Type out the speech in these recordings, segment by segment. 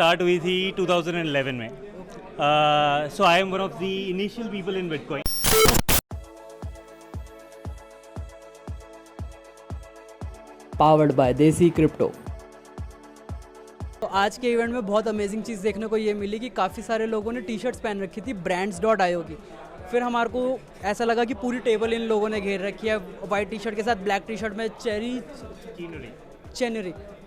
Start हुई थी 2011 में. So I am one of the initial people in Bitcoin. Powered by Desi Crypto. तो आज के इवेंट में बहुत अमेजिंग चीज़ देखने को ये मिली कि काफ़ी सारे लोगों ने टी शर्ट्स पहन रखी थी brands.io की. फिर हमारे को ऐसा लगा कि पूरी टेबल इन लोगों ने घेर रखी है वाइट टी शर्ट के साथ ब्लैक टी शर्ट में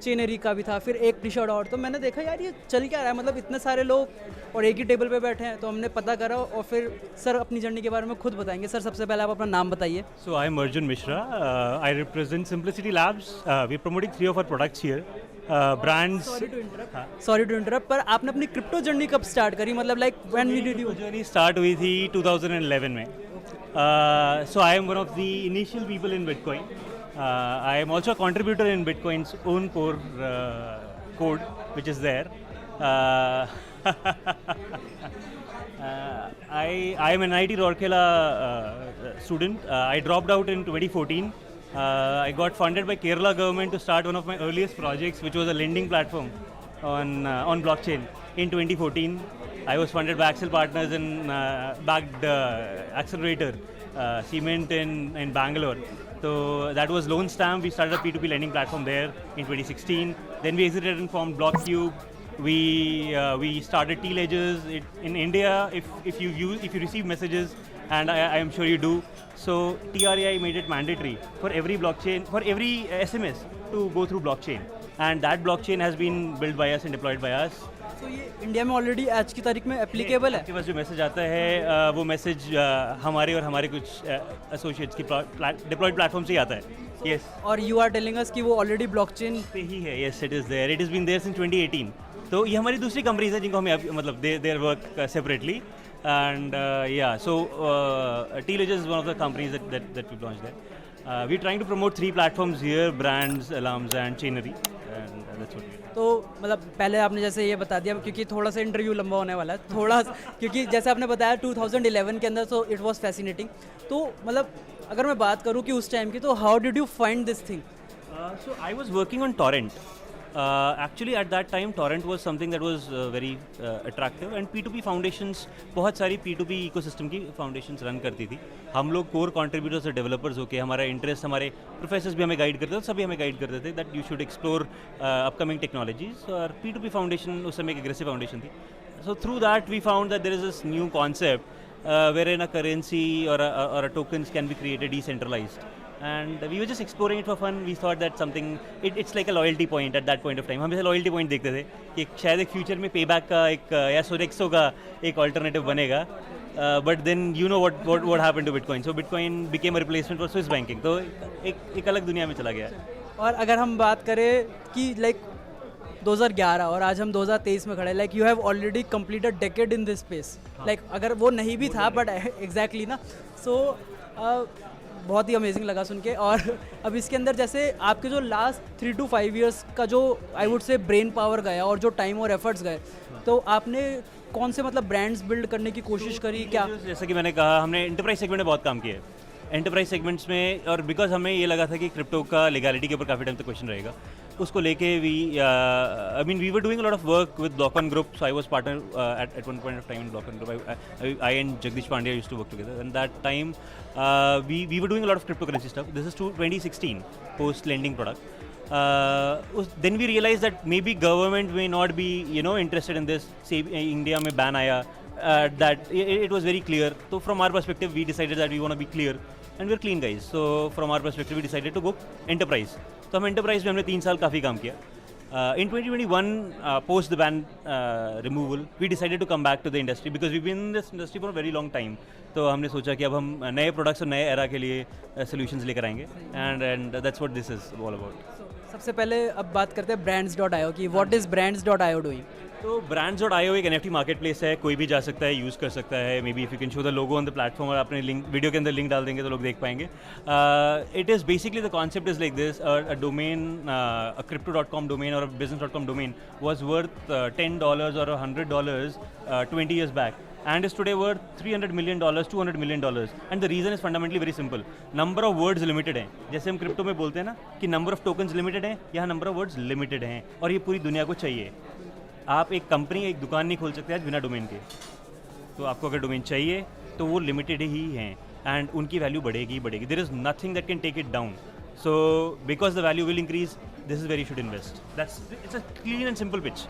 चेनरी का भी था, फिर एक टी शर्ट और. तो मैंने देखा यार ये चल क्या रहा है, मतलब इतने सारे लोग और एक ही टेबल पे बैठे हैं. तो हमने पता करा और फिर सर अपनी जर्नी के बारे में खुद बताएंगे. सर सबसे पहले आप अपना नाम बताइए. So I am Arjun Mishra. I represent Simplicity Labs. We are promoting 3 of our products here. Brands. Sorry to interrupt, पर आपने अपनी क्रिप्टो जर्नी कब स्टार्ट करी, मतलब like when did you? Journey start हुई थी 2011 में. So I am one of the initial people in Bitcoin. I am also a contributor in Bitcoin's own core code, which is there. I am an IIT Rourkela student. I dropped out in 2014. I got funded by Kerala government to start one of my earliest projects, which was a lending platform on blockchain in 2014. I was funded by Axel Partners and backed accelerator Cement in Bangalore. So that was Loan Stamp. We started a P2P lending platform there in 2016. Then we exited and formed Blockcube. We started T-Ledgers. In India, if you receive messages, and I am sure you do, so TRAI made it mandatory for every blockchain, for every SMS to go through blockchain, and that blockchain has been built by us and deployed by us. तो ये India में already आज की तारीख में applicable है. आपके पास जो मैसेज आता है वो मैसेज हमारे और हमारे कुछ एसोसिएट्स की डिप्लॉयड प्लेटफॉर्म से ही आता है. यस. और यू आर टेलिंग अस कि वो ऑलरेडी ब्लॉकचेन पे ही है. Yes, it is there. It is been there since 2018. तो ये हमारी दूसरी कंपनीज है जिनको हमें मतलब their work separately. And so T-Ledgers is one of the companies that we've launched there. We're trying to promote 3 platforms here: Brands, Alarms, and Chainery, and that's what we do. तो मतलब पहले आपने जैसे ये बता दिया, क्योंकि थोड़ा सा इंटरव्यू लंबा होने वाला है थोड़ा क्योंकि जैसे आपने बताया 2011 के अंदर, तो इट वाज फैसिनेटिंग. तो मतलब अगर मैं बात करूँ कि उस टाइम की, तो how did you find this thing? So I was working on Torrent. Actually at that time Torrent was something that was very attractive, and P2P foundations, बहुत सारी P2P ecosystem की foundations रन करती थी. हम लोग core contributors और developers होके हमारा interest, हमारे professors भी हमें guide करते थे, सभी हमें guide करते थे that you should explore upcoming technologies. और P2P foundation उस समय एक aggressive foundation थी. So through that we found that there is this new concept wherein a currency or a tokens can be created decentralized. And we were just exploring it for fun. We thought that something, it's like a loyalty point at that point of time. हम जैसे loyalty point देखते थे कि शायद एक future में payback का एक या Sodexo का एक alternative बनेगा. But then you know what happened to Bitcoin. So Bitcoin became a replacement for Swiss banking. तो एक अलग दुनिया में चला गया. और अगर हम बात करें कि लाइक 2011 और आज हम 2023 में खड़े, like you have already completed decade in this space. Like अगर वो नहीं भी था, बट एग्जैक्टली ना. सो बहुत ही अमेजिंग लगा सुन के. और अब इसके अंदर जैसे आपके जो लास्ट 3 to 5 ईयर्स का जो I would say brain power गया और जो टाइम और एफर्ट्स गए, तो आपने कौन से मतलब ब्रांड्स बिल्ड करने की कोशिश करी क्या? जैसा कि मैंने कहा, हमने एंटरप्राइज सेगमेंट में बहुत काम किया है. एंटरप्राइज सेगमेंट्स में, और बिकॉज हमें ये लगा था कि क्रिप्टो का लीगैलिटी के ऊपर काफ़ी टाइम तक क्वेश्चन रहेगा, उसको लेके we were doing a lot of work with Block One Group. So I was partner at one point of time in Block One Group. I and Jagdish Pandya used to work together, and that time we were doing a lot of cryptocurrency stuff. This is 2016 post lending product. Then we realized that maybe government may not be interested in this. Say India में ban आया, that it was very clear. So from our perspective we decided that we want to be clear and we're clean guys. So from our perspective we decided to go enterprise. तो हम enterprise में हमने 3 साल काफ़ी काम किया. In 2021, post the ban removal, we decided to come back to the industry because we've been in this industry for a very long time. तो हमने सोचा कि अब हम नए products और नए era के लिए solutions लेकर आएंगे, and that's what this is all about. सबसे पहले अब बात करते हैं brands.io की. What is brands.io doing? तो Brands.io एक NFT मार्केट है. कोई भी जा सकता है, यूज़ कर सकता है. May be if you can show the logo on the platform, और अपने लिंक वीडियो के अंदर लिंक डाल देंगे तो लोग देख पाएंगे. It is basically the concept is like this. A domain, a crypto.com domain और a business.com domain was worth $10 or $100 20 years back, and is today worth $300 million, $200 million. And the reason is fundamentally very simple. Number of words limited हैं. जैसे हम crypto में बोलते हैं ना कि number of tokens limited हैं, यहाँ number of words limited हैं, और ये पूरी दुनिया को चाहिए. आप एक कंपनी, एक दुकान नहीं खोल सकते आज बिना डोमेन के। तो आपको अगर डोमेन चाहिए तो वो लिमिटेड ही हैं एंड उनकी वैल्यू बढ़ेगी बढ़ेगी। There is nothing that can take it down. So because the value will increase, this is very you should invest. That's it's a clean and simple pitch.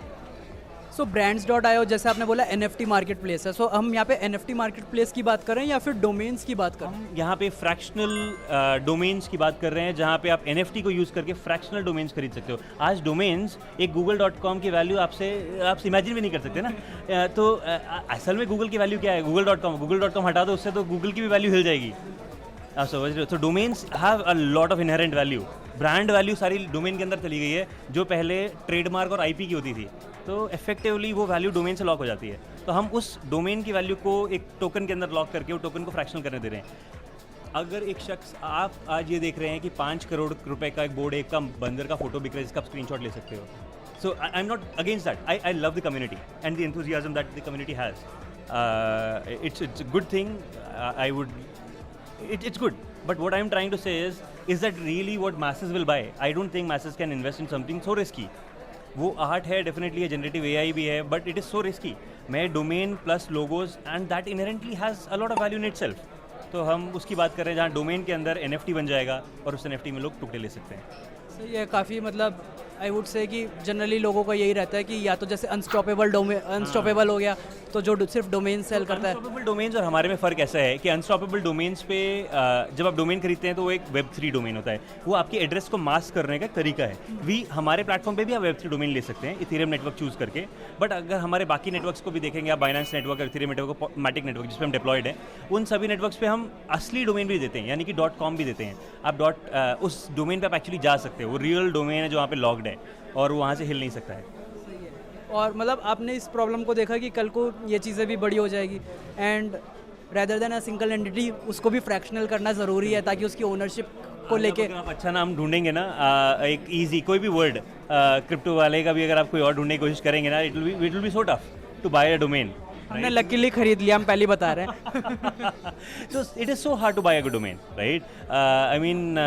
So brands.io जैसे आपने बोला NFT market place है, सो हम यहाँ पे NFT market place की बात कर रहे हैं या फिर डोमेन्स की बात कर रहे हैं? हम यहाँ पे फ्रैक्शनल डोमेन्स की बात कर रहे हैं, जहाँ पे आप NFT को यूज़ करके फ्रैक्शनल डोमेन्स खरीद सकते हो। आज डोमेन्स एक google.com की वैल्यू आपसे इमेजिन भी नहीं कर सकते ना। तो असल में गूगल की वैल्यू क्या है? google.com हटा दो, उससे तो गूगल की भी वैल्यू हिल जाएगी। तो domains have a lot of inherent value. Brand value सारी डोमेन के अंदर चली गई है, जो पहले ट्रेडमार्क और IP की होती थी। तो इफेक्टिवली वो वैल्यू डोमेन से लॉक हो जाती है। तो हम उस डोमेन की वैल्यू को एक टोकन के अंदर लॉक करके वो टोकन को फ्रैक्शनल करने दे रहे हैं। अगर एक शख्स, आप आज ये देख रहे हैं कि 5 करोड़ रुपए का एक बोर्ड, एक का बंदर का फोटो बिक रहा है जिसका आप स्क्रीनशॉट ले सकते हो। So I am not against that. I love the community and the enthusiasm that the community has. It's a good thing. I would it's good, but what I'm trying to say is that really what masses will buy? I don't think masses can invest in something so risky. वो art है, definitely है, generative AI भी है, but it is so risky. मैं domain plus logos and that inherently has a lot of value in itself. तो हम उसकी बात कर रहे हैं जहाँ डोमेन के अंदर NFT बन जाएगा और उस NFT में लोग टुकड़े ले सकते हैं। सही है, काफ़ी मतलब आई वुड से कि जनरली लोगों का यही रहता है कि या तो जैसे अनस्टॉपेबल हो गया, तो जो सिर्फ डोमेन सेल करता है। अनस्टॉपेबल डोमेन्स और हमारे में फ़र्क ऐसा है कि अनस्टॉपेबल डोमेन्स पे जब आप डोमेन खरीदते हैं तो वो एक Web3 डोमेन होता है। वो आपके एड्रेस को मास्क करने का तरीका है। हमारे प्लेटफॉर्म पे भी आप Web3 डोमेन ले सकते हैं इथेरियम नेटवर्क चूज़ करके। बट अगर हमारे बाकी नेटवर्क्स को भी देखेंगे, आप Binance network, Ethereum network, Matic network जिस पर हम डिप्लॉयड है, उन सभी नेटवर्क्स पे हम असली डोमेन भी देते हैं, यानी कि .com भी देते हैं। आप उस डोमेन पे आप एक्चुअली जा सकते हो। वो रियल डोमेन है जो वहाँ पे लॉग्ड है और वहाँ से हिल नहीं सकता है। और मतलब आपने इस प्रॉब्लम को देखा कि कल को ये चीज़ें भी बड़ी हो जाएगी and rather than a single entity उसको भी फ्रैक्शनल करना ज़रूरी है ताकि उसकी ओनरशिप को लेके आप अच्छा नाम ढूंढेंगे ना, एक इजी कोई भी वर्ड क्रिप्टो वाले का भी अगर आप कोई और ढूंढने की कोशिश करेंगे ना, it will be so tough to buy a domain. हमने लकीली खरीद लिया, हम पहले बता रहे हैं। So it is so hard to buy a good domain, right? I mean,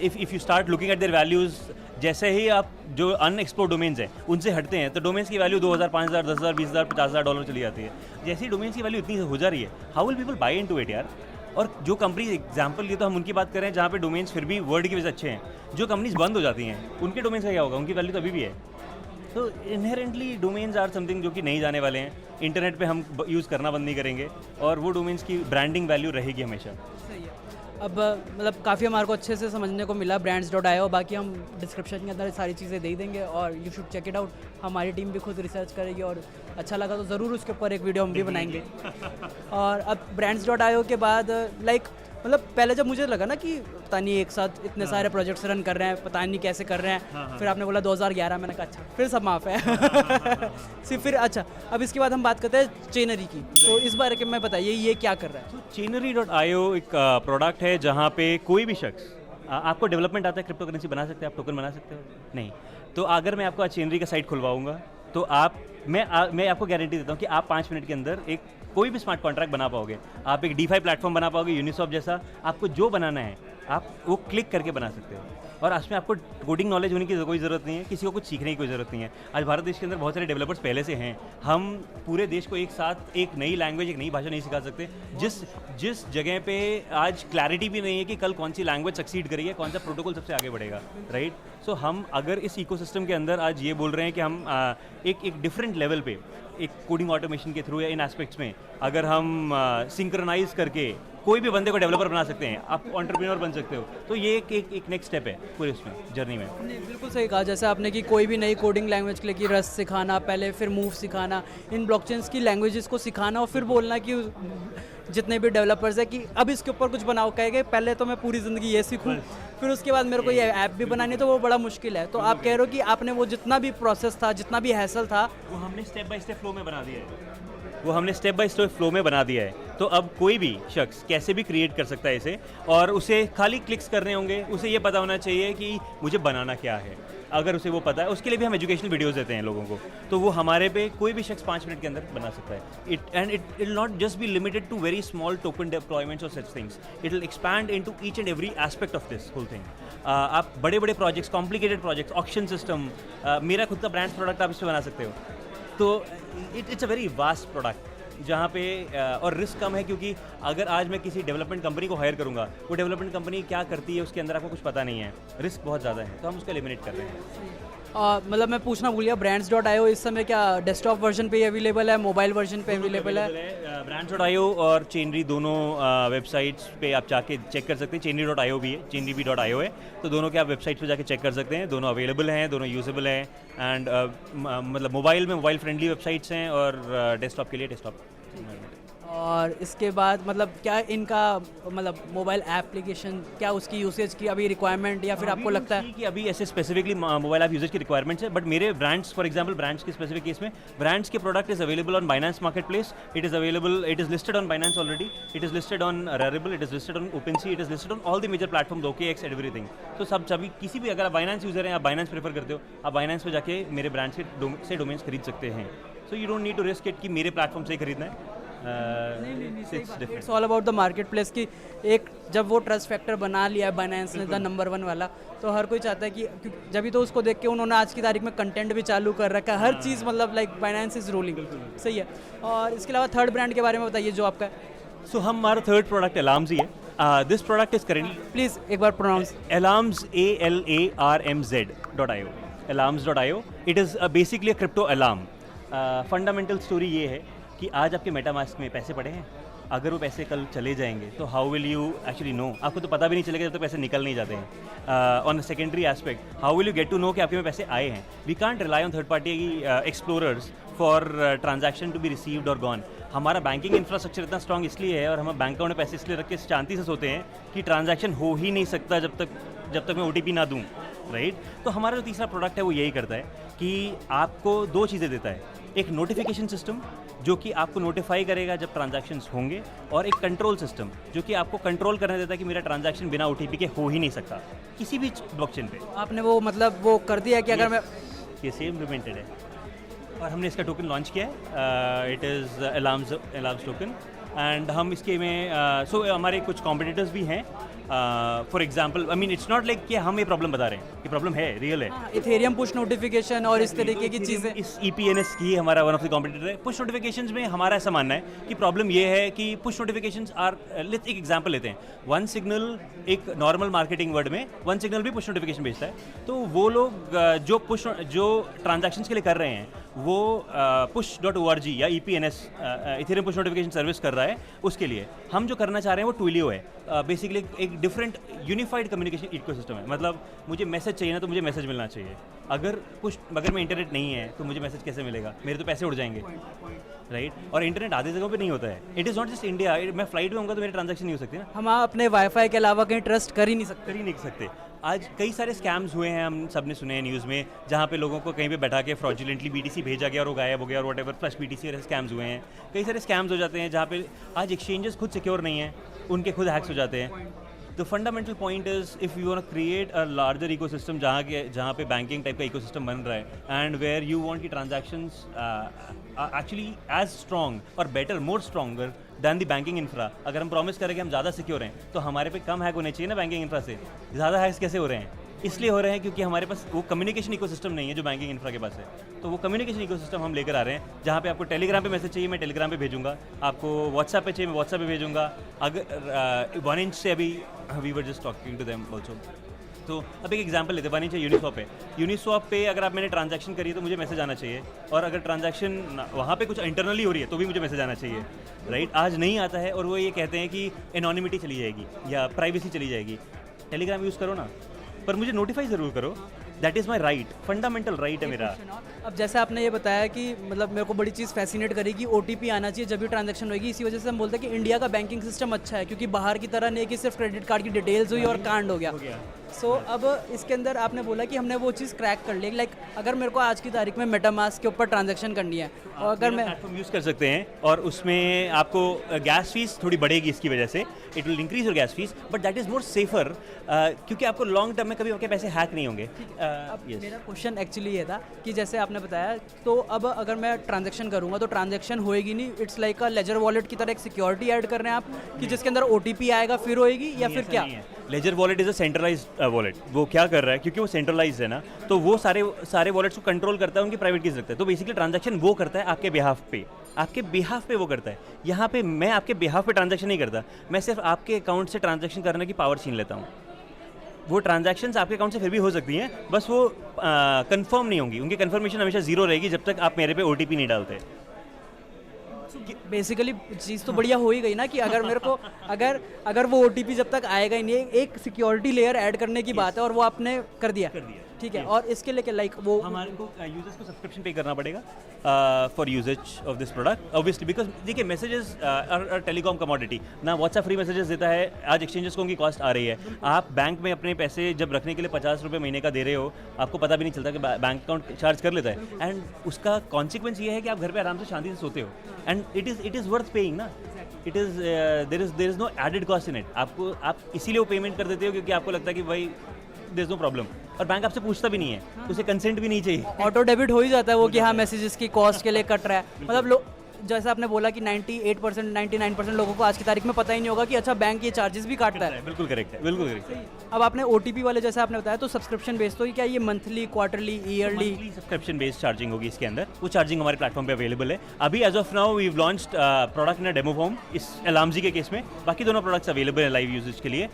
if you start looking at their values, जैसे ही आप जो अनएक्सप्लोर्ड डोमेन्स हैं उनसे हटते हैं तो डोमेन्स की वैल्यू 2000, 5000, 10,000, 20,000, $50,000 चली जाती है। जैसे ही डोमेन्स की वैल्यू इतनी हो जा रही है, how will people buy into it यार? और जो कंपनीज एग्जांपल लिए तो हम उनकी बात कर रहे हैं जहाँ पे डोमेन्स फिर भी वर्ड की वजह अच्छे हैं। जो कंपनीज बंद हो जाती हैं उनके डोमेन्स का क्या होगा? उनकी वैल्यू तो अभी भी है। तो इनहेरेंटली डोमेन्स आर समथिंग जो कि नहीं जाने वाले हैं। इंटरनेट पे हम यूज़ करना बंद नहीं करेंगे और वो डोमेन्स की ब्रांडिंग वैल्यू रहेगी हमेशा। सही है। अब मतलब काफ़ी हमारे को अच्छे से समझने को मिला brands.io। बाकी हम डिस्क्रिप्शन के अंदर सारी चीज़ें दे देंगे और you should check it out. हमारी टीम भी खुद रिसर्च करेगी और अच्छा लगा तो ज़रूर उसके ऊपर एक वीडियो हम भी बनाएंगे। और अब brands.io के बाद लाइक मतलब पहले जब मुझे लगा ना कि पता नहीं एक साथ इतने सारे प्रोजेक्ट्स रन कर रहे हैं, पता नहीं कैसे कर रहे हैं। फिर आपने बोला 2011, मैंने कहा अच्छा फिर सब माफ़ है। फिर अच्छा, अब इसके बाद हम बात करते हैं चेनरी की। तो इस बारे में बताइए ये क्या कर रहा है? Chainery.io एक प्रोडक्ट है जहाँ पे कोई भी शख्स, आपको डेवलपमेंट आता है, क्रिप्टो करेंसी बना सकते हैं, आप टोकन बना सकते हो नहीं? तो अगर मैं आपको आज चेनरी का साइट खुलवाऊंगा तो मैं आपको गारंटी देता हूँ कि आप 5 मिनट के अंदर एक कोई भी स्मार्ट कॉन्ट्रैक्ट बना पाओगे। आप एक DeFi प्लेटफॉर्म बना पाओगे, यूनिसॉफ्ट जैसा। आपको जो बनाना है आप वो क्लिक करके बना सकते हो और उसमें आपको कोडिंग नॉलेज होने की कोई ज़रूरत नहीं है, किसी को कुछ सीखने की कोई ज़रूरत नहीं है। आज भारत देश के अंदर बहुत सारे डेवलपर्स पहले से हैं। हम पूरे देश को एक साथ एक नई लैंग्वेज, एक नई भाषा नहीं सिखा सकते। जिस जगह पे आज क्लैरिटी भी नहीं है कि कल कौन सी लैंग्वेज सक्सीड करेगी, कौन सा प्रोटोकॉल सबसे आगे बढ़ेगा, राइट? सो हम अगर इस इकोसिस्टम के अंदर आज ये बोल रहे हैं कि हम एक डिफरेंट लेवल पे एक कोडिंग ऑटोमेशन के थ्रू या इन एस्पेक्ट्स में अगर हम सिंक्रोनाइज करके कोई भी बंदे को डेवलपर बना सकते हैं, आप एंटरप्रेन्योर बन सकते हो, तो ये एक नेक्स्ट स्टेप है पूरे उसमें जर्नी में। नहीं, बिल्कुल सही कहा। जैसे आपने कि कोई भी नई कोडिंग लैंग्वेज के लिए कि रस्ट सिखाना पहले, फिर मूव सिखाना, इन ब्लॉकचेन्स की लैंग्वेजेस को सिखाना और फिर बोलना कि जितने भी डेवलपर्स है कि अब इसके ऊपर कुछ बनाओ, कहेंगे पहले तो मैं पूरी ज़िंदगी ये सीखूँ फिर उसके बाद मेरे को ये ऐप भी बनानी है, तो वो बड़ा मुश्किल है। तो आप कह रहे हो कि आपने वो जितना भी प्रोसेस था, जितना भी हैसल था, वो हमने स्टेप बाय स्टेप फ्लो में बना दिया है। तो अब कोई भी शख्स कैसे भी क्रिएट कर सकता है इसे, और उसे खाली क्लिक्स करने होंगे। उसे ये पता होना चाहिए कि मुझे बनाना क्या है। अगर उसे वो पता है, उसके लिए भी हम एजुकेशनल वीडियोस देते हैं लोगों को, तो वो हमारे पे कोई भी शख्स 5 मिनट के अंदर बना सकता है। It will not just be limited to very small token deployments और such things, it will expand into each and every aspect of this whole thing. आप बड़े बड़े projects, complicated projects, auction system, मेरा खुद का ब्रांड्स प्रोडक्ट आप इस पर बना सकते हो। तो it's a very vast product जहाँ पे और रिस्क कम है, क्योंकि अगर आज मैं किसी डेवलपमेंट कंपनी को हायर करूँगा, वो डेवलपमेंट कंपनी क्या करती है उसके अंदर आपको कुछ पता नहीं है, रिस्क बहुत ज़्यादा है, तो हम उसको एलिमिनेट कर रहे हैं। मतलब मैं पूछना भूल गया, brands.io इस समय क्या डेस्कटॉप वर्जन पे अवेलेबल है, मोबाइल वर्जन पे अवेलेबल है? brands.io और चेनरी दोनों वेबसाइट्स पे आप जाके चेक कर सकते हैं। चेनरी.io भी है, चेनरी.io है, तो दोनों के आप वेबसाइट पे जाके चेक कर सकते हैं। दोनों अवेलेबल हैं, दोनों यूजेबल हैं, एंड मतलब मोबाइल में मोबाइल फ्रेंडली वेबसाइट्स हैं और डेस्कटॉप के लिए डेस्कटॉप। और इसके बाद मतलब क्या इनका मतलब मोबाइल एप्लीकेशन क्या उसकी यूसेज की अभी रिक्वायरमेंट या फिर आपको लगता है कि अभी ऐसे स्पेसिफिकली मोबाइल ऐप यूजेज की रिक्वायरमेंट्स है, बट मेरे ब्रांड्स, फॉर एग्जांपल ब्रांड्स के स्पेसिफिक केस में, ब्रांड्स के product is available on Binance market place, it is available, it is listed on Binance already, it is listed on Rarible, it is listed on OpenSea, it is listed on all the major platform, OKX, everything. तो सभी किसी भी, अगर आप Binance user हैं, आप Binance prefer करते हो, आप बाइनेंस पे जाके मेरे ब्रांड्स से डोमेन्स खरीद सकते हैं। So you don't need to risk it कि मेरे प्लेटफॉर्म से ही खरीदना है। It's all about the market place की एक जब वो ट्रस्ट फैक्टर बना लिया है बाइनेंस ने, द नंबर 1 वाला, तो हर कोई चाहता है कि जब भी तो उसको देख के उन्होंने आज की तारीख में कंटेंट भी चालू कर रखा है, हर चीज़ मतलब लाइक बाइनेंस इज रूलिंग। सही है। और इसके अलावा थर्ड ब्रांड के बारे में बताइए जो आपका है। सो हमारा थर्ड प्रोडक्ट अलार्म्स ही है। This product is currently, please एक बार pronounce. alarms, alarmz.io, alarms.io. It is basically a crypto alarm. Fundamental story ये है कि आज आपके मेटामास्क में पैसे पड़े हैं, अगर वो पैसे कल चले जाएंगे तो how will you actually know? आपको तो पता भी नहीं चलेगा जब तक पैसे निकल नहीं जाते हैं। On secondary aspect, how will you get to know कि आपके में पैसे आए हैं? We can't rely on third party explorers for transaction to be received और गॉन। हमारा बैंकिंग इंफ्रास्ट्रक्चर इतना स्ट्रॉन्ग इसलिए है और हम बैंक अकाउंट में पैसे इसलिए रख के शांति से सोते हैं कि ट्रांजैक्शन हो ही नहीं सकता जब तक मैं OTP ना दूँ, राइट? तो हमारा जो तीसरा प्रोडक्ट है वो यही करता है कि आपको 2 चीज़ें देता है। एक नोटिफिकेशन सिस्टम जो कि आपको नोटिफाई करेगा जब ट्रांजैक्शंस होंगे, और एक कंट्रोल सिस्टम जो कि आपको कंट्रोल करने देता है कि मेरा ट्रांजैक्शन बिना OTP के हो ही नहीं सकता किसी भी ब्लॉकचेन पे। आपने वो मतलब वो कर दिया कि अगर मैं ये सेम इम्प्लीमेंटेड है और हमने इसका टोकन लॉन्च किया है। It is alarms token, and हम इसके में सो हमारे कुछ कॉम्पिटिटर्स भी हैं। For example, I mean it's not like कि हम ये प्रॉब्लम बता रहे हैं, ये प्रॉब्लम है, रियल है। इथेरियम पुश नोटिफिकेशन और इस तरीके की चीज़ें, इस EPNS की हमारा वन ऑफ द कॉम्पिटिटर है। पुश नोटिफिकेशंस में हमारा ऐसा मानना है कि प्रॉब्लम ये है कि पुश नोटिफिकेशंस आर, एक एग्जांपल लेते हैं, वन सिग्नल, एक नॉर्मल मार्केटिंग वर्ड में वन सिग्नल भी पुश नोटिफिकेशन भेजता है। तो वो लोग जो ट्रांजैक्शंस के लिए कर रहे हैं वो push.org या EPNS, Ethereum push notification service कर रहा है। उसके लिए हम जो करना चाह रहे हैं वो ट्विलियो है। बेसिकली एक डिफरेंट यूनिफाइड कम्युनिकेशन इकोसिस्टम है। मतलब मुझे मैसेज चाहिए ना तो मुझे मैसेज मिलना चाहिए। अगर में इंटरनेट नहीं है तो मुझे मैसेज कैसे मिलेगा? मेरे तो पैसे उड़ जाएंगे, राइट? और इंटरनेट आधे जगहों पे नहीं होता है। It is not just India, मैं फ्लाइट में होऊंगा तो मेरे ट्रांजैक्शन नहीं हो सकते ना। हम अपने वाईफाई के अलावा कहीं ट्रस्ट कर ही नहीं सकते। आज कई सारे स्कैम्स हुए हैं, हम सब ने सुने हैं न्यूज़ में, जहाँ पे लोगों को कहीं पे बैठा के फ्रॉडुलेंटली BTC भेजा गया और वो गायब हो गया और वॉट एवर, फ्लश BTC और स्कैम्स हुए हैं। कई सारे स्कैम्स हो जाते हैं जहाँ पे आज एक्सचेंजेस खुद सिक्योर नहीं है, उनके खुद हैक्स हो जाते हैं। The fundamental point is, if you want to create a larger ecosystem जहाँ पे बैंकिंग टाइप का इकोसिस्टम बन रहा है, एंड वेयर यू वांट की ट्रांजैक्शंस एक्चुअली एज स्ट्रॉन्ग और better, more stronger than the banking infra. अगर हम प्रॉमिस करें कि हम ज़्यादा सिक्योर हैं तो हमारे पे कम हैक होने चाहिए ना बैंकिंग इंफ्रा से। ज़्यादा हैक्स कैसे हो रहे हैं? इसलिए हो रहे हैं क्योंकि हमारे पास वो कम्युनिकेशन इकोसिस्टम नहीं है जो बैंकिंग इंफ्रा के पास है। तो वो कम्युनिकेशन इकोसिस्टम हम लेकर आ रहे हैं, जहाँ पे आपको टेलीग्राम पे मैसेज चाहिए मैं टेलीग्राम पे भेजूंगा, आपको व्हाट्सएप पे चाहिए मैं व्हाट्सएप पे भेजूंगा। अगर 1 इंच से अभी we were just talking to them also. तो अब एक एग्जांपल लेते हैं, 1 इंच यूनिस्वैप पे। यूनिस्वैप पे अगर आप मैंने ट्रांजैक्शन करी है तो मुझे मैसेज आना चाहिए, और अगर ट्रांजैक्शन वहाँ पे कुछ इंटरनली हो रही है तो भी मुझे मैसेज आना चाहिए, राइट? आज नहीं आता है और वो ये कहते हैं कि एनोनिमिटी चली जाएगी या प्राइवेसी चली जाएगी। टेलीग्राम यूज़ करो ना, पर मुझे नोटिफाई ज़रूर करो। That is my right, fundamental right है मेरा। अब जैसे आपने ये बताया कि मतलब मेरे को बड़ी चीज़ फैसिनेट करी कि OTP आना चाहिए जब भी ट्रांजैक्शन होगी। इसी वजह से हम बोलते हैं कि इंडिया का बैंकिंग सिस्टम अच्छा है, क्योंकि बाहर की तरह नहीं कि सिर्फ क्रेडिट कार्ड की डिटेल्स हुई और कांड हो गया। सो अब इसके अंदर आपने बोला कि हमने वो चीज़ क्रैक कर ली। लाइक अगर मेरे को आज की तारीख में मेटामास्क के ऊपर ट्रांजैक्शन करनी है और अगर मैं प्लेटफॉर्म यूज़ कर सकते हैं, और उसमें आपको गैस फीस थोड़ी बढ़ेगी इसकी वजह से, it will increase your gas fees, but that is more safer, क्योंकि आपको लॉन्ग टर्म में कभी आपके पैसे हैक नहीं होंगे। मेरा क्वेश्चन एक्चुअली ये था कि जैसे आपने बताया, तो अब अगर मैं ट्रांजैक्शन करूँगा तो ट्रांजैक्शन होएगी नहीं, it's like a ledger wallet की तरह एक सिक्योरिटी ऐड कर रहे हैं आप कि जिसके अंदर OTP आएगा फिर होएगी, या फिर क्या? Ledger wallet is a centralise wallet. वो क्या कर रहा है, क्योंकि वो सेंट्रलाइज है ना, तो वो सारे वॉलेट्स को कंट्रोल करता है, उनकी प्राइवेट कीज रखता है। तो बेसिकली ट्रांजैक्शन वो करता है आपके बिहाफ पे वो करता है। यहाँ पे मैं आपके बिहाफ पे ट्रांजैक्शन नहीं करता, मैं सिर्फ आपके अकाउंट से ट्रांजैक्शन करने की पावर छीन लेता हूँ। वो ट्रांजैक्शंस आपके अकाउंट से फिर भी हो सकती हैं, बस वो कंफर्म नहीं होंगी, उनकी कंफर्मेशन हमेशा जीरो रहेगी जब तक आप मेरे पे ओटीपी नहीं डालते। बेसिकली चीज़ तो बढ़िया हो ही गई ना कि अगर मेरे को अगर वो ओटीपी जब तक आएगा ही नहीं, एक सिक्योरिटी लेयर ऐड करने की बात है और वो आपने कर दिया ठीक है। और इसके लिए लाइक वो हमारे को यूजर्स को सब्सक्रिप्शन पे करना पड़ेगा for usages of this product, obviously, because देखिए मैसेजेस और टेलीकॉम कमोडिटी ना, व्हाट्सएप फ्री मैसेजेस देता है, आज एक्सचेंजेस को उनकी कॉस्ट आ रही है। आप बैंक में अपने पैसे जब रखने के लिए 50 रुपये महीने का दे रहे हो, आपको पता भी नहीं चलता कि बैंक अकाउंट चार्ज कर लेता है, एंड उसका कॉन्सिक्वेंस ये है कि आप घर पे आराम से शांति से सोते हो, and it is worth paying ना, it is there is no added cost in it. आपको आप इसीलिए वो पेमेंट कर देते हो क्योंकि आपको लगता है कि भाई देयर इज नो प्रॉब्लम, और बैंक आपसे पूछता भी नहीं है, उसे कंसेंट भी नहीं चाहिए। ऑटो डेबिट हो ही जाता है वो कि हाँ मैसेजेस की कॉस्ट के लिए कट रहा है। मतलब जैसा आपने बोला कि 98% 99% लोगों को आज की तारीख में पता ही नहीं होगा कि अच्छा बैंक ये चार्जेस भी काटता है। बिल्कुल करेक्ट है, बिल्कुल करेक्ट है। अब आपने ओटीपी वाले जैसे आपने बताया तो सब्सक्रिप्शन बेस्ड, तो क्या ये monthly, quarterly, yearly? Subscription based charging होगी इसके अंदर, वो चार्जिंग हमारे प्लेटफॉर्म पे अवेलेबल है। अभी as of now we have launched product in a demo form इस एलार्मजी के केस में, बाकी दोनों प्रोडक्ट्स अवेलेबल है लाइव यूजेज के लिए।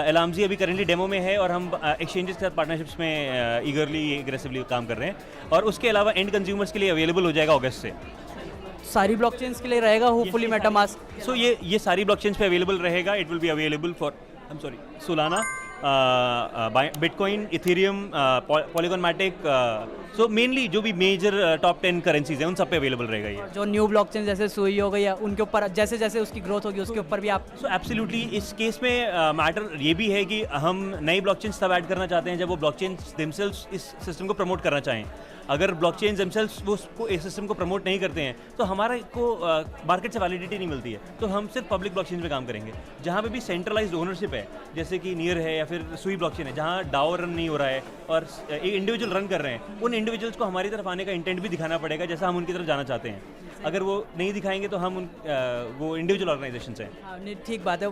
एलार्मजी अभी करेंटली डेमो में है और हम एक्सचेंजेस के साथ पार्टनरशिप्स में ईगरली एग्रेसिवली काम कर रहे हैं, और उसके अलावा एंड कंज्यूमर्स के लिए अवेलेबल हो जाएगा अगस्त से। सारी ब्लॉकचेन्स के लिए रहेगा होपफुली मेटामास्क। सो ये सारी ब्लॉकचेन्स पे अवेलेबल रहेगा। It will be available for Solana, Bitcoin, Ethereum, Polygon Matic, so mainly जो भी मेजर टॉप 10 करेंसीज हैं उन सब पे अवेलेबल रहेगा ये। जो न्यू ब्लॉकचेन जैसे सुई हो गई या उनके ऊपर जैसे जैसे उसकी ग्रोथ होगी उसके ऊपर भी आप सो एब्सोल्युटली इस केस में मैटर ये भी है कि हम नई ब्लॉकचेन्स तब ऐड करना चाहते हैं जब वो ब्लॉकचेन्स देमसेल्व्स इस सिस्टम को प्रमोट करना चाहें। अगर ब्लॉकचेन्स देमसेल्व्स वो उसको इस सिस्टम को प्रमोट नहीं करते हैं तो हमारे को मार्केट से वैलिडिटी नहीं मिलती है, तो हम सिर्फ पब्लिक ब्लॉकचेन्स में काम करेंगे जहाँ पे भी सेंट्रलाइज्ड ओनरशिप है, जैसे कि नियर है या फिर सुई ब्लॉकचेन है जहाँ डाओ रन नहीं हो रहा है और एक इंडिविजुअल रन कर रहे हैं। उन इंडिविजुअल्स को हमारी तरफ आने का इंटेंट भी दिखाना पड़ेगा जैसा हम उनकी तरफ जाना चाहते हैं। अगर वो नहीं दिखाएंगे तो हम वो इंडिविजुअल ऑर्गेनाइजेशंस हैं। हाँ, नहीं ठीक बात है।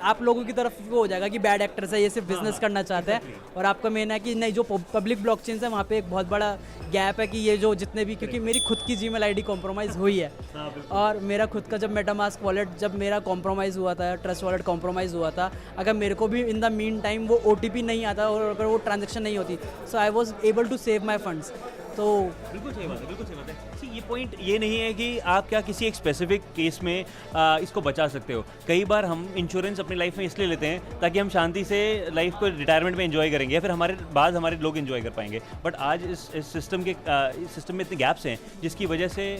आप लोगों की तरफ वो हो जाएगा कि बैड एक्टर्स है, ये सिर्फ बिजनेस करना चाहते हैं, और आपका मेन है कि नहीं जो पब्लिक ब्लॉकचेन्स है वहाँ पे एक बहुत बड़ा गैप है कि ये जो जितने भी, क्योंकि मेरी खुद की जीमेल आईडी कॉम्प्रोमाइज़ हुई है और मेरा खुद का जब मेटामास्क वॉलेट जब मेरा कॉम्प्रोमाइज़ हुआ था, ट्रस्ट वॉलेट कॉम्प्रोमाइज़ हुआ था, अगर मेरे को भी इन द मीन टाइम वो ओटीपी नहीं आता और अगर वो ट्रांजेक्शन नहीं होती, so I was able to save my funds. तो बिल्कुल सही बात है, बिल्कुल सही बात है। ये पॉइंट ये नहीं है कि आप क्या किसी एक स्पेसिफिक केस में इसको बचा सकते हो। कई बार हम इंश्योरेंस अपनी लाइफ में इसलिए लेते हैं ताकि हम शांति से लाइफ को रिटायरमेंट में एंजॉय करेंगे या फिर हमारे लोग एंजॉय कर पाएंगे। बट आज इस सिस्टम में इतने गैप्स हैं जिसकी वजह से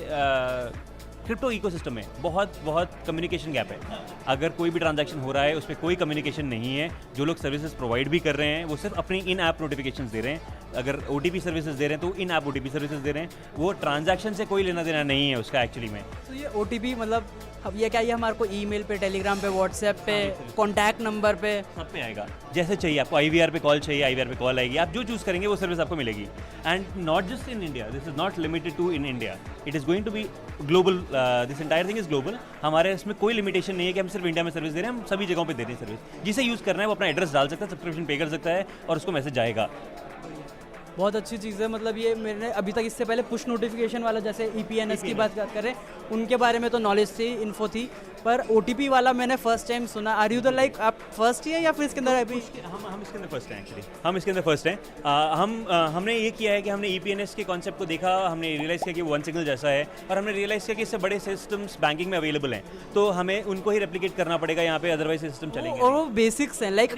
क्रिप्टो इकोसिस्टम में बहुत कम्युनिकेशन गैप है। अगर कोई भी ट्रांजैक्शन हो रहा है उसमें कोई कम्युनिकेशन नहीं है। जो लोग सर्विसेज प्रोवाइड भी कर रहे हैं वो सिर्फ अपनी इन ऐप नोटिफिकेशंस दे रहे हैं। अगर ओटीपी सर्विसेज दे रहे हैं तो इन ऐप ओटीपी सर्विसेज दे रहे हैं, वो ट्रांजैक्शन से कोई लेना देना नहीं है उसका एक्चुअली में। तो ये ओटीपी मतलब अब ये क्या, ये हमारे को ईमेल पे, टेलीग्राम पे, व्हाट्सएप पे, कॉन्टैक्ट नंबर पे, सब पे आएगा जैसे चाहिए। आपको आईवीआर पे कॉल चाहिए, आईवीआर पे कॉल आएगी, आप जो चूज़ करेंगे वो सर्विस आपको मिलेगी। And not just in India, this is not limited to in India, it is going to be global. This entire thing is global. हमारे इसमें कोई लिमिटेशन नहीं है कि हम सिर्फ इंडिया में सर्विस दे रहे हैं, हम सभी जगहों पे दे रहे हैं सर्विस। जिसे यूज़ करना है वो अपना एड्रेस डाल सकता है, सब्सक्रिप्शन पे कर सकता है और उसको मैसेज आएगा। बहुत अच्छी चीज़ है। मतलब ये मैंने अभी तक इससे पहले पुश नोटिफिकेशन वाला जैसे EPNS की बात करें उनके बारे में तो नॉलेज थी, इन्फो थी, पर OTP वाला मैंने फर्स्ट टाइम सुना। आर यू द लाइक आप फर्स्ट ही है या फिर इसके अंदर अभी? हम इसके अंदर फर्स्ट हैं एक्चुअली, हम इसके अंदर फर्स्ट हैं। हमने ये किया है कि हमने EPNS के कॉन्सेप्ट को देखा, हमने रियलाइज़ किया कि वो वन सिग्नल जैसा है और हमने रियलाइज़ किया कि इससे बड़े सिस्टम्स बैंकिंग में अवेलेबल हैं, तो हमें उनको ही रेप्लिकेट करना पड़ेगा यहाँ पे, अदरवाइज सिस्टम चलेंगे। और वो बेसिक्स हैं, लाइक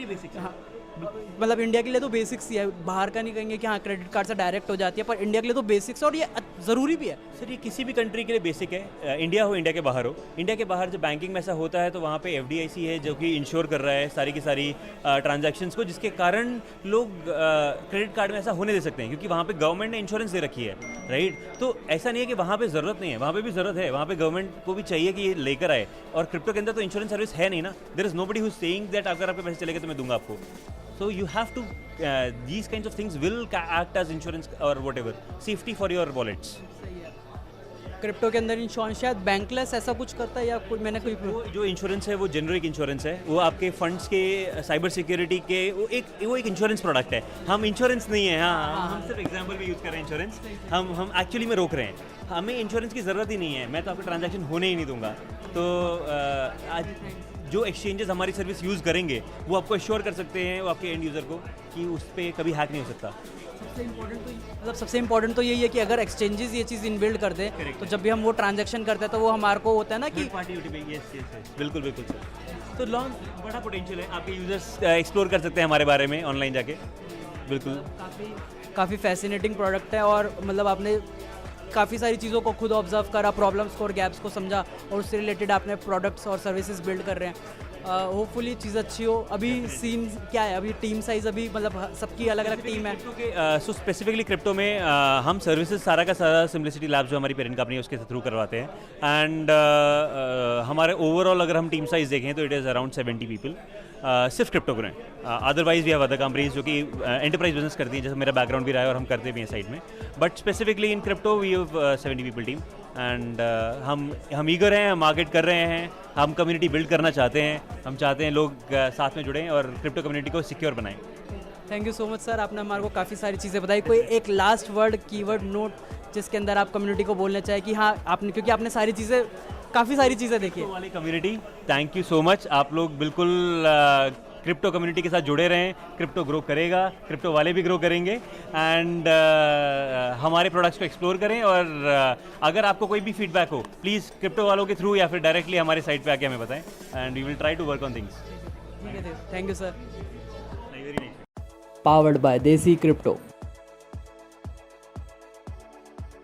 मतलब इंडिया के लिए तो बेसिक्स ही है, बाहर का नहीं कहेंगे कि हाँ क्रेडिट कार्ड से डायरेक्ट हो जाती है, पर इंडिया के लिए तो बेसिक्स और ये ज़रूरी भी है। सर ये किसी भी कंट्री के लिए बेसिक है, इंडिया हो इंडिया के बाहर हो। इंडिया के बाहर जब बैंकिंग में ऐसा होता है तो वहाँ पे FDIC है जो कि इंश्योर कर रहा है सारी की सारी ट्रांजैक्शंस को, जिसके कारण लोग क्रेडिट कार्ड में ऐसा होने दे सकते हैं क्योंकि वहाँ पे गवर्नमेंट ने इंश्योरेंस दे रखी है, राइट। तो ऐसा नहीं है कि वहाँ पे ज़रूरत नहीं है, वहाँ पे भी ज़रूरत है, वहाँ पे गवर्नमेंट को भी चाहिए कि ये लेकर आए। और क्रिप्टो के अंदर तो इंश्योरेंस सर्विस है नहीं ना, there is nobody who is saying that अगर आपके पैसे चले गए तो मैं दूंगा आपको। So you have to, these kinds of things will act as insurance or whatever, safety for your wallets. Crypto के अंदर इंश्योरेंस शायद बैंकलेस ऐसा कुछ करता है या कोई मैंने कोई वो जो इंश्योरेंस है वो जेनरिक इंश्योरेंस है, वो आपके फंड्स के साइबर सिक्योरिटी के वो एक इंश्योरेंस प्रोडक्ट है। हम इंश्योरेंस नहीं है, हाँ हम सिर्फ एग्जांपल भी यूज़ कर रहे हैं इंश्योरेंस। हम एक्चुअली में रोक रहे हैं, हमें इंश्योरेंस की ज़रूरत ही नहीं है, मैं तो आपका ट्रांजैक्शन होने ही नहीं दूंगा। तो आज जो एक्सचेंजेस हमारी सर्विस यूज़ करेंगे वो आपको एश्योर कर सकते हैं, वो आपके एंड यूज़र को, कि उस पर कभी हैक नहीं हो सकता। सबसे इम्पोर्टेंट तो यही है कि अगर एक्सचेंजेस ये चीज़ इनबिल्ड कर दें तो जब भी हम वो ट्रांजैक्शन करते हैं तो वो हमारे को होता है ना कि पार्टी यस बिल्कुल बिल्कुल सर। तो लॉन्ग बड़ा पोटेंशियल है, आपके यूजर्स एक्सप्लोर कर सकते हैं हमारे बारे में ऑनलाइन जाके। बिल्कुल काफ़ी फैसिनेटिंग प्रोडक्ट है और मतलब आपने काफ़ी सारी चीज़ों को खुद ऑब्जर्व करा, प्रॉब्लम्स को और गैप्स को समझा और उससे रिलेटेड आपने प्रोडक्ट्स और सर्विसेज बिल्ड कर रहे हैं। होपफुली चीज़ अच्छी हो। अभी सीन क्या है, अभी टीम साइज़ अभी मतलब सबकी अलग अलग टीम है। सो स्पेसिफिकली क्रिप्टो में हम सर्विसेज सारा का सारा सिम्प्लिसिटी लैब्स जो हमारी पेरेंट कंपनी है उसके थ्रू करवाते हैं। एंड हमारे ओवरऑल अगर हम टीम साइज़ देखें तो इट इज़ अराउंड 70 पीपल सिर्फ क्रिप्टो को नहीं। Otherwise we have other companies जो कि एंटरप्राइज बिजनेस करती हैं, जैसे मेरा बैकग्राउंड भी रहा है और हम करते भी हैं साइड में। But specifically in crypto we have 70 people team and हम ईगर हैं, हम मार्केट कर रहे हैं, हम कम्युनिटी बिल्ड करना चाहते हैं, हम चाहते हैं लोग साथ में जुड़ें और क्रिप्टो कम्युनिटी को सिक्योर बनाएं। Thank you so much sir, आपने हमारे को काफ़ी सारी चीज़ें बताई। कोई एक लास्ट वर्ड, कीवर्ड, नोट जिसके अंदर आप कम्युनिटी को बोलना चाहें कि हाँ आपने, क्योंकि आपने सारी चीज़ें काफ़ी सारी चीज़ें देखी है। वाली community, thank you so much. आप लोग बिल्कुल क्रिप्टो कम्युनिटी के साथ जुड़े रहें, क्रिप्टो ग्रो करेगा, क्रिप्टो वाले भी ग्रो करेंगे एंड हमारे प्रोडक्ट्स को एक्सप्लोर करें। और अगर आपको कोई भी फीडबैक हो प्लीज़ क्रिप्टो वालों के थ्रू या फिर डायरेक्टली हमारे साइट पे आके हमें बताएं and we will try to work on things. Thank you sir. Powered by Desi Crypto.